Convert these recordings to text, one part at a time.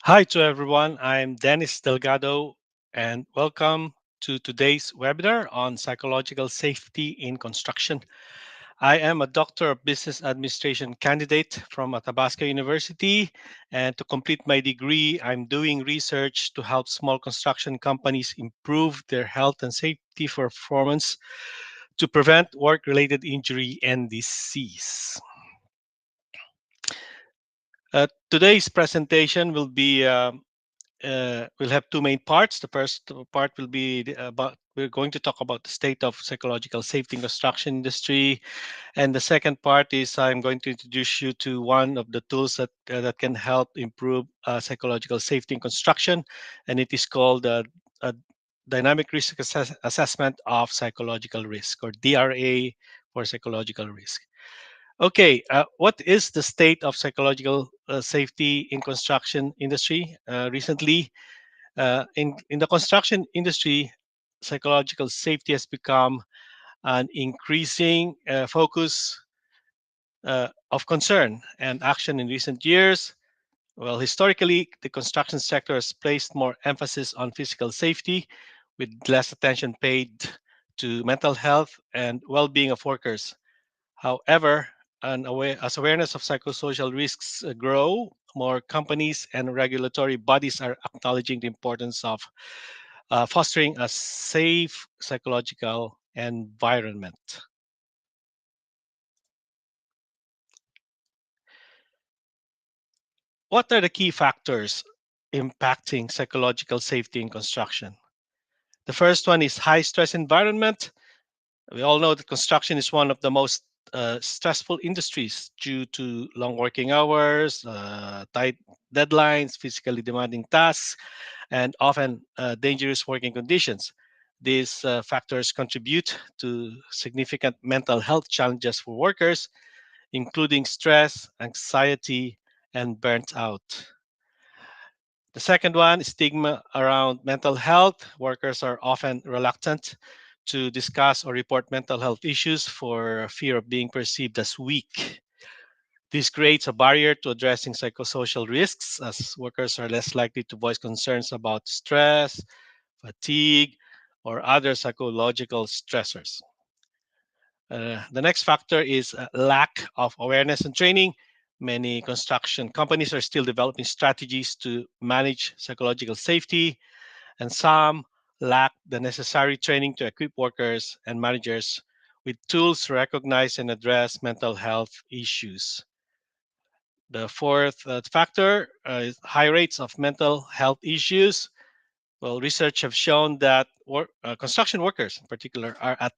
Hi to everyone. I'm Dennis Delgado, and welcome to today's webinar on psychological safety in construction. I am a Doctor of Business Administration candidate from Athabasca University, and to complete my degree, I'm doing research to help small construction companies improve their health and safety performance to prevent work-related injury and disease. Today's presentation we'll have two main parts. The first part will be about we're going to talk about the state of psychological safety in construction industry, and the second part is I'm going to introduce you to one of the tools that can help improve psychological safety in construction, and it is called dynamic risk assessment of psychological risk, or DRA for psychological risk. Okay, what is the state of psychological safety in construction industry? Recently, in the construction industry, psychological safety has become an increasing focus of concern and action in recent years. Well, historically, the construction sector has placed more emphasis on physical safety, with less attention paid to mental health and well-being of workers. However, as awareness of psychosocial risks grow, more companies and regulatory bodies are acknowledging the importance of fostering a safe psychological environment. What are the key factors impacting psychological safety in construction? The first one is high stress environment. We all know that construction is one of the most stressful industries due to long working hours, tight deadlines, physically demanding tasks, and often dangerous working conditions. These factors contribute to significant mental health challenges for workers, including stress, anxiety, and burnt out. The second one is stigma around mental health. Workers are often reluctant to discuss or report mental health issues for fear of being perceived as weak. This creates a barrier to addressing psychosocial risks, as workers are less likely to voice concerns about stress, fatigue, or other psychological stressors. The next factor is lack of awareness and training. Many construction companies are still developing strategies to manage psychological safety, and some lack the necessary training to equip workers and managers with tools to recognize and address mental health issues. The fourth factor is high rates of mental health issues. Well, research have shown that construction workers, in particular, are at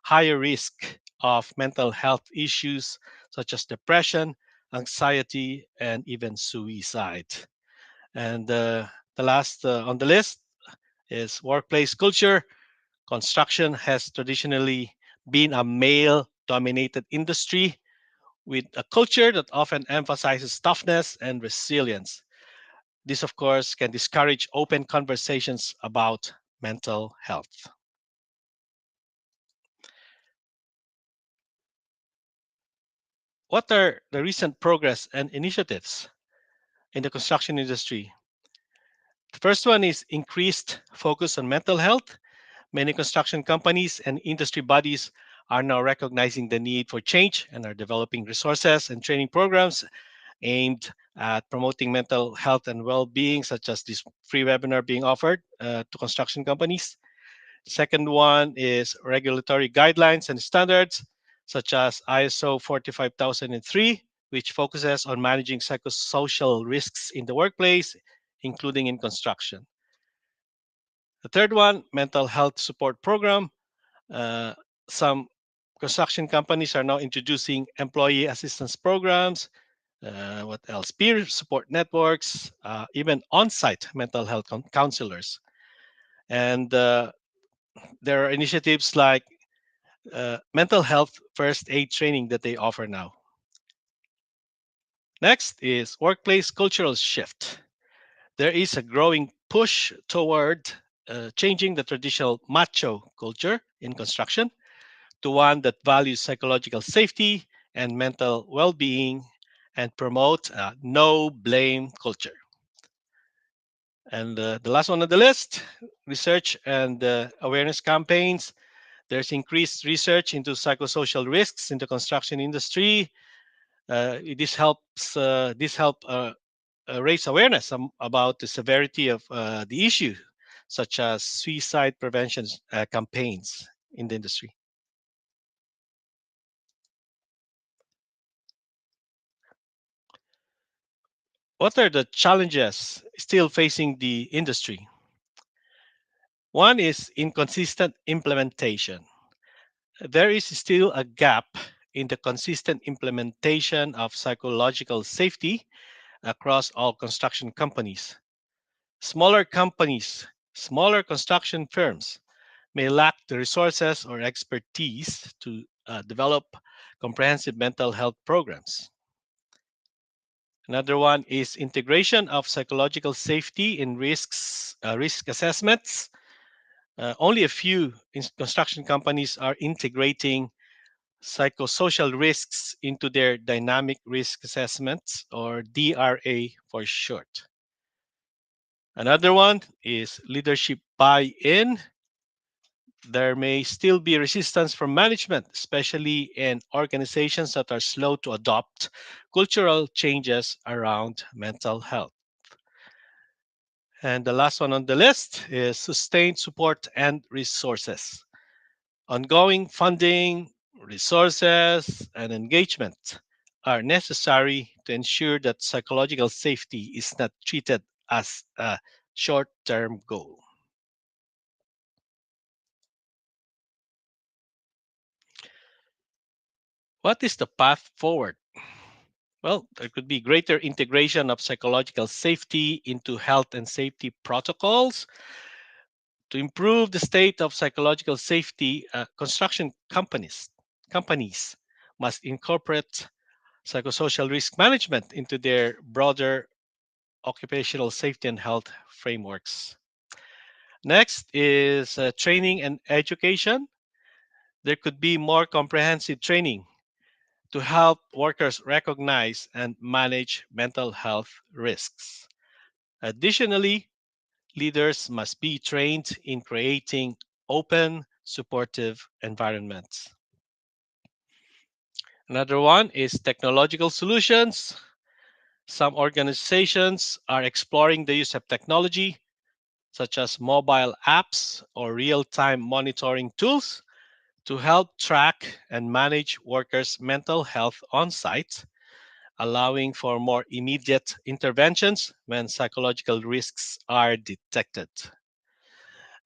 higher risk of mental health issues such as depression, anxiety, and even suicide. And the last on the list is workplace culture. Construction has traditionally been a male dominated industry with a culture that often emphasizes toughness and resilience. This, of course, can discourage open conversations about mental health. What are the recent progress and initiatives in the construction industry? The first one is increased focus on mental health. Many construction companies and industry bodies are now recognizing the need for change and are developing resources and training programs aimed at promoting mental health and well-being, such as this free webinar being offered to construction companies. Second one is regulatory guidelines and standards, such as ISO 45003, which focuses on managing psychosocial risks in the workplace, including in construction. The third one, mental health support program. Uh, some construction companies are now introducing employee assistance programs. What else? Peer support networks, even on-site mental health counselors. And there are initiatives like mental health first aid training that they offer now. Next is workplace cultural shift. There is a growing push toward changing the traditional macho culture in construction to one that values psychological safety and mental well being and promote a no blame culture. And the last one on the list, research and awareness campaigns. There's increased research into psychosocial risks in the construction industry. This help raise awareness about the severity of the issue, such as suicide prevention campaigns in the industry. What are the challenges still facing the industry? One is inconsistent implementation. There is still a gap in the consistent implementation of psychological safety across all construction companies. Smaller companies, smaller construction firms may lack the resources or expertise to develop comprehensive mental health programs. Another one is integration of psychological safety in risk assessments. Only a few construction companies are integrating psychosocial risks into their dynamic risk assessments, or DRA for short. Another one is leadership buy in. There may still be resistance from management, especially in organizations that are slow to adopt cultural changes around mental health. And the last one on the list is sustained support and resources. Ongoing funding, resources, and engagement are necessary to ensure that psychological safety is not treated as a short term goal. What is the path forward? Well, there could be greater integration of psychological safety into health and safety protocols. To improve the state of psychological safety, construction companies must incorporate psychosocial risk management into their broader occupational safety and health frameworks. Next is training and education. There could be more comprehensive training to help workers recognize and manage mental health risks. Additionally, leaders must be trained in creating open, supportive environments. Another one is technological solutions. Some organizations are exploring the use of technology, such as mobile apps or real time monitoring tools, to help track and manage workers' mental health on site, allowing for more immediate interventions when psychological risks are detected.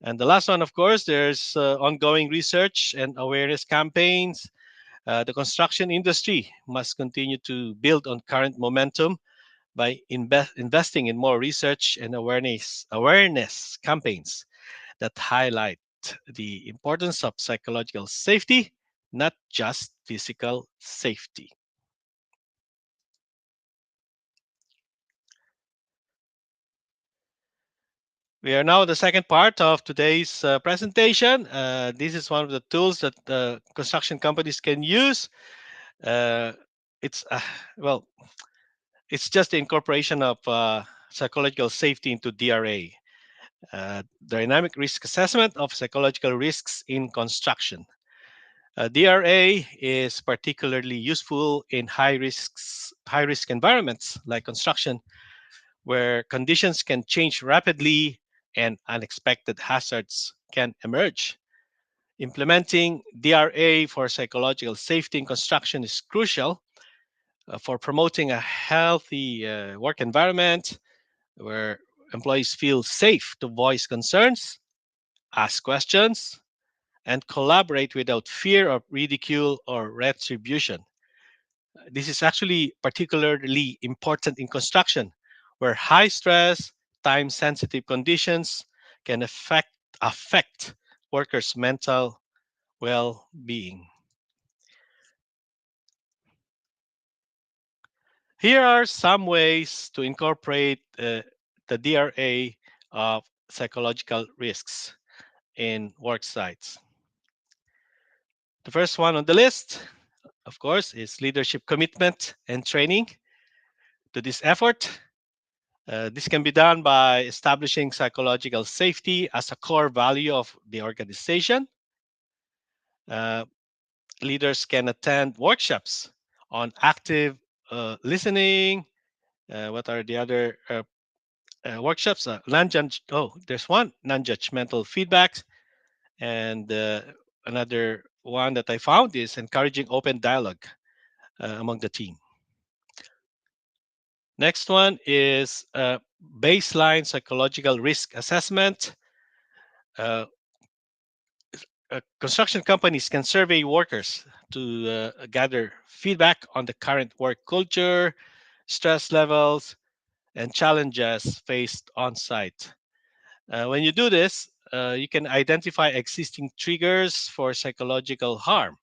And the last one, of course, there's ongoing research and awareness campaigns. The construction industry must continue to build on current momentum by investing in more research and awareness campaigns that highlight the importance of psychological safety, not just physical safety. We are now in the second part of today's presentation. This is one of the tools that construction companies can use. Uh, it's well, it's just the incorporation of psychological safety into DRA, dynamic risk assessment of psychological risks in construction. DRA is particularly useful in high risk environments like construction, where conditions can change rapidly and unexpected hazards can emerge. Implementing DRA for psychological safety in construction is crucial for promoting a healthy work environment where employees feel safe to voice concerns, ask questions, and collaborate without fear of ridicule or retribution. This is actually particularly important in construction, where high stress, time sensitive conditions can affect workers' mental well being. Here are some ways to incorporate the DRA of psychological risks in work sites. The first one on the list, of course, is leadership commitment and training. To this effort, This can be done by establishing psychological safety as a core value of the organization. Uh, Leaders can attend workshops on active listening. What are the other workshops? There's one, non-judgmental feedback, and another one that I found is encouraging open dialogue among the team. Next one is baseline psychological risk assessment. Uh, Construction companies can survey workers to gather feedback on the current work culture, stress levels, and challenges faced on site. When you do this, you can identify existing triggers for psychological harm,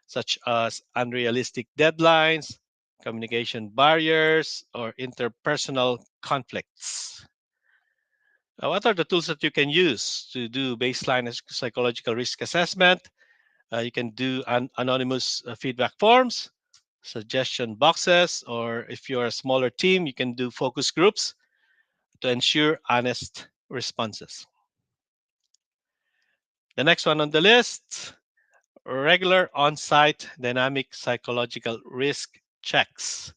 such as unrealistic deadlines, communication barriers, or interpersonal conflicts. What are the tools that you can use to do baseline psychological risk assessment? You can do anonymous feedback forms, suggestion boxes, or if you're a smaller team, you can do focus groups to ensure honest responses. The next one on the list, regular on site dynamic psychological risk checks.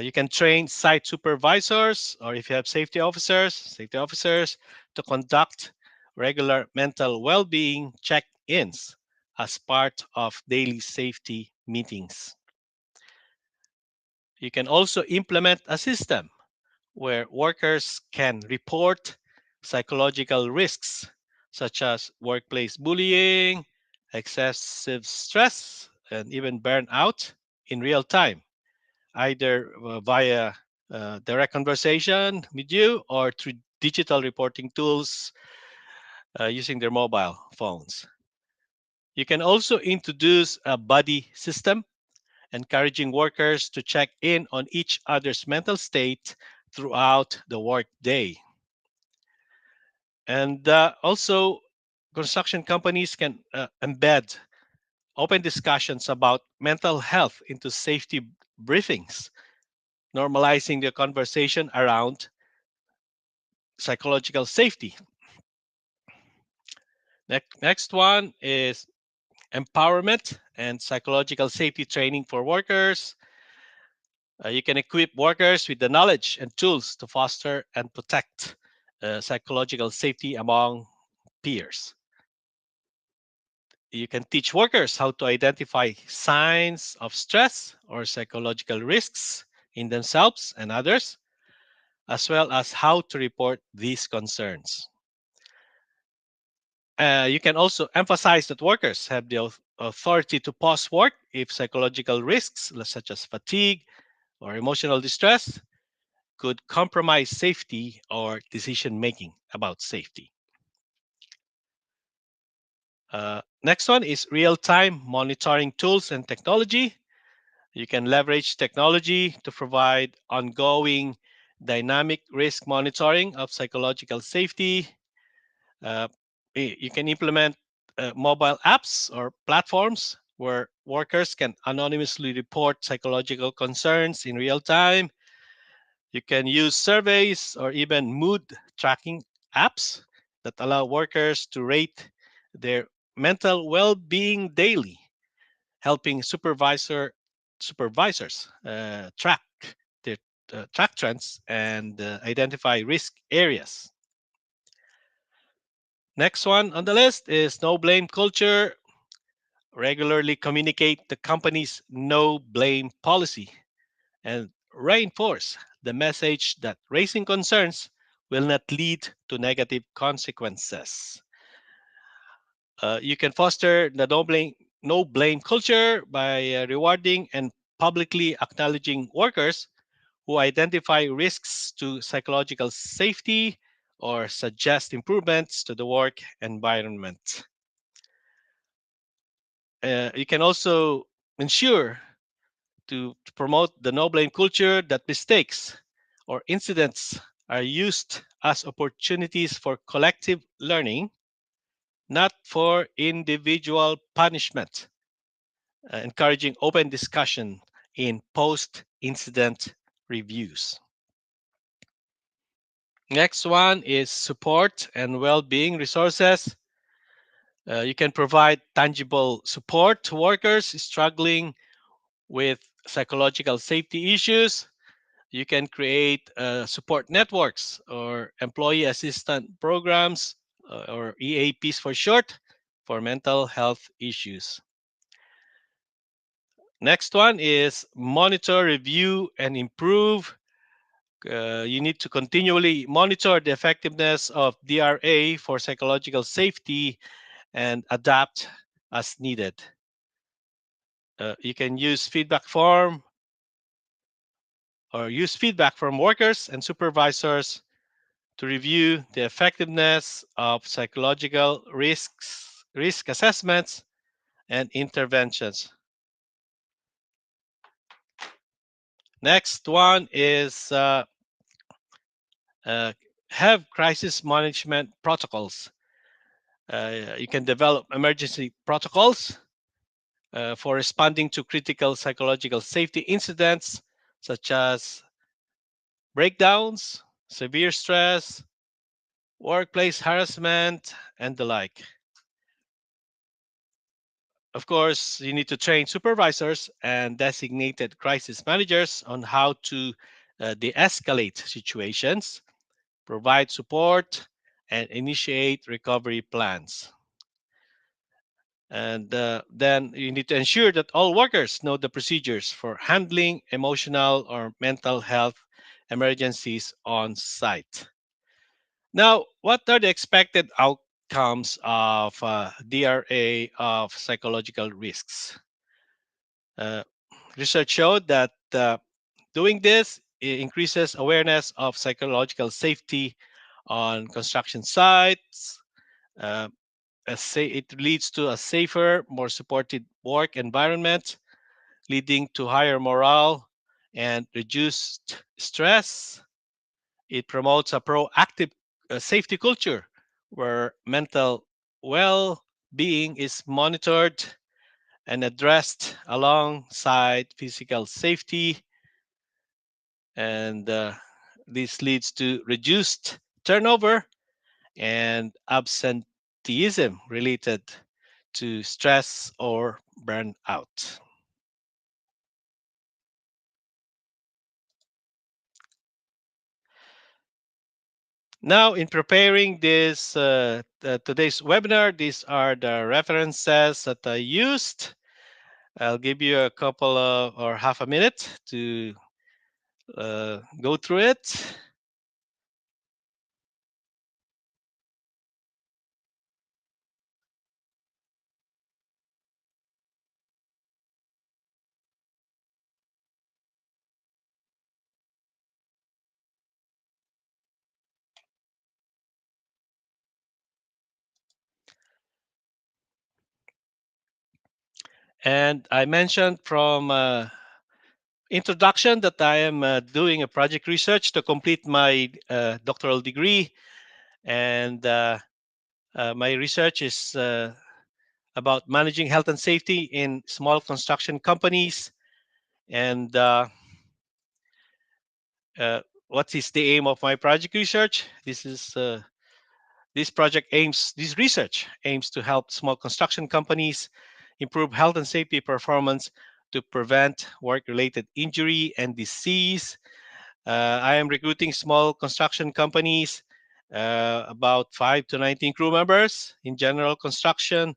You can train site supervisors, or if you have safety officers, to conduct regular mental well being check ins as part of daily safety meetings. You can also implement a system where workers can report psychological risks such as workplace bullying, excessive stress, and even burnout in real time, either via direct conversation with you or through digital reporting tools using their mobile phones. You can also introduce a buddy system, encouraging workers to check in on each other's mental state throughout the workday. And also, construction companies can embed open discussions about mental health into safety briefings, normalizing the conversation around psychological safety. Next one is empowerment and psychological safety training for workers. You can equip workers with the knowledge and tools to foster and protect psychological safety among peers. You can teach workers how to identify signs of stress or psychological risks in themselves and others, as well as how to report these concerns. You can also emphasize that workers have the authority to pause work if psychological risks, such as fatigue or emotional distress, could compromise safety or decision making about safety. Next one is real time monitoring tools and technology. You can leverage technology to provide ongoing dynamic risk monitoring of psychological safety. Uh, you can implement mobile apps or platforms where workers can anonymously report psychological concerns in real time. You can use surveys or even mood tracking apps that allow workers to rate their mental well-being daily, helping supervisors their track trends and identify risk areas. Next one on the list is no blame culture. Regularly communicate the company's no blame policy and reinforce the message that raising concerns will not lead to negative consequences. You can foster the no blame culture by rewarding and publicly acknowledging workers who identify risks to psychological safety or suggest improvements to the work environment. You can also ensure to promote the no blame culture that mistakes or incidents are used as opportunities for collective learning, not for individual punishment, encouraging open discussion in post incident reviews. Next one is support and well-being resources. You can provide tangible support to workers struggling with psychological safety issues. You can create support networks or employee assistant programs, or EAPs for short, for mental health issues. Next one is monitor, review, and improve. You need to continually monitor the effectiveness of DRA for psychological safety and adapt as needed. You can use feedback from workers and supervisors to review the effectiveness of psychological risk assessments, and interventions. Next one is uh, have crisis management protocols. You can develop emergency protocols for responding to critical psychological safety incidents such as breakdowns, severe stress, workplace harassment, and the like. Of course, you need to train supervisors and designated crisis managers on how to de escalate situations, provide support, and initiate recovery plans. And then you need to ensure that all workers know the procedures for handling emotional or mental health emergencies on site. Now, what are the expected outcomes of DRA of psychological risks? Uh, Research showed that doing this increases awareness of psychological safety on construction sites. Uh, it leads to a safer, more supported work environment, leading to higher morale and reduced stress. It promotes a proactive safety culture where mental well being is monitored and addressed alongside physical safety. And this leads to reduced turnover and absenteeism related to stress or burnout. Now, in preparing this today's webinar, these are the references that I used. I'll give you a couple of or half a minute to go through it. And I mentioned from introduction that I am doing a project research to complete my doctoral degree, and my research is about managing health and safety in small construction companies. And what is the aim of my project research? This research aims to help small construction companies improve health and safety performance to prevent work-related injury and disease. I am recruiting small construction companies, about 5 to 19 crew members in general construction,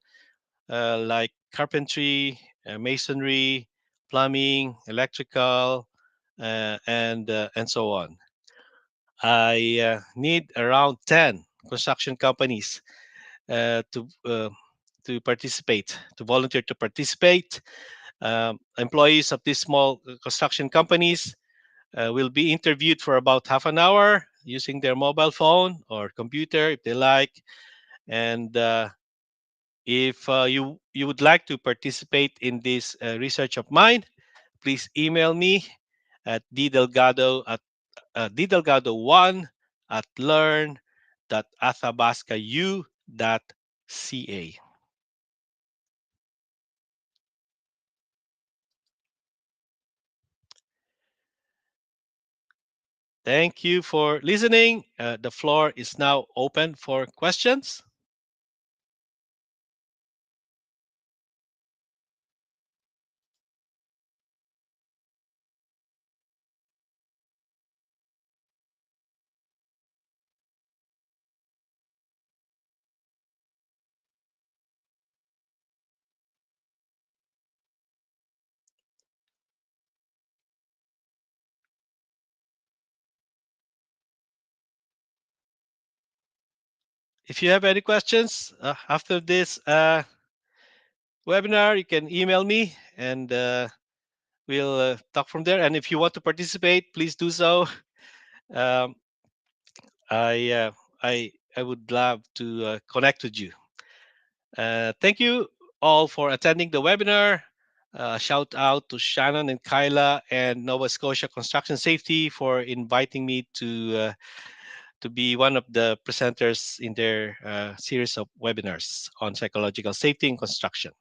like carpentry, masonry, plumbing, electrical, and so on. I need around 10 construction companies to participate, to volunteer to participate. Employees of these small construction companies will be interviewed for about half an hour using their mobile phone or computer if they like. And if you would like to participate in this research of mine, please email me at ddelgado1 at learn.athabascau.ca. Thank you for listening. The floor is now open for questions. If you have any questions after this webinar, you can email me and we'll talk from there. And if you want to participate, please do so. Um, I, uh, I would love to connect with you. Thank you all for attending the webinar. Shout out to Shannon and Kyla and Nova Scotia Construction Safety for inviting me to be one of the presenters in their series of webinars on psychological safety in construction.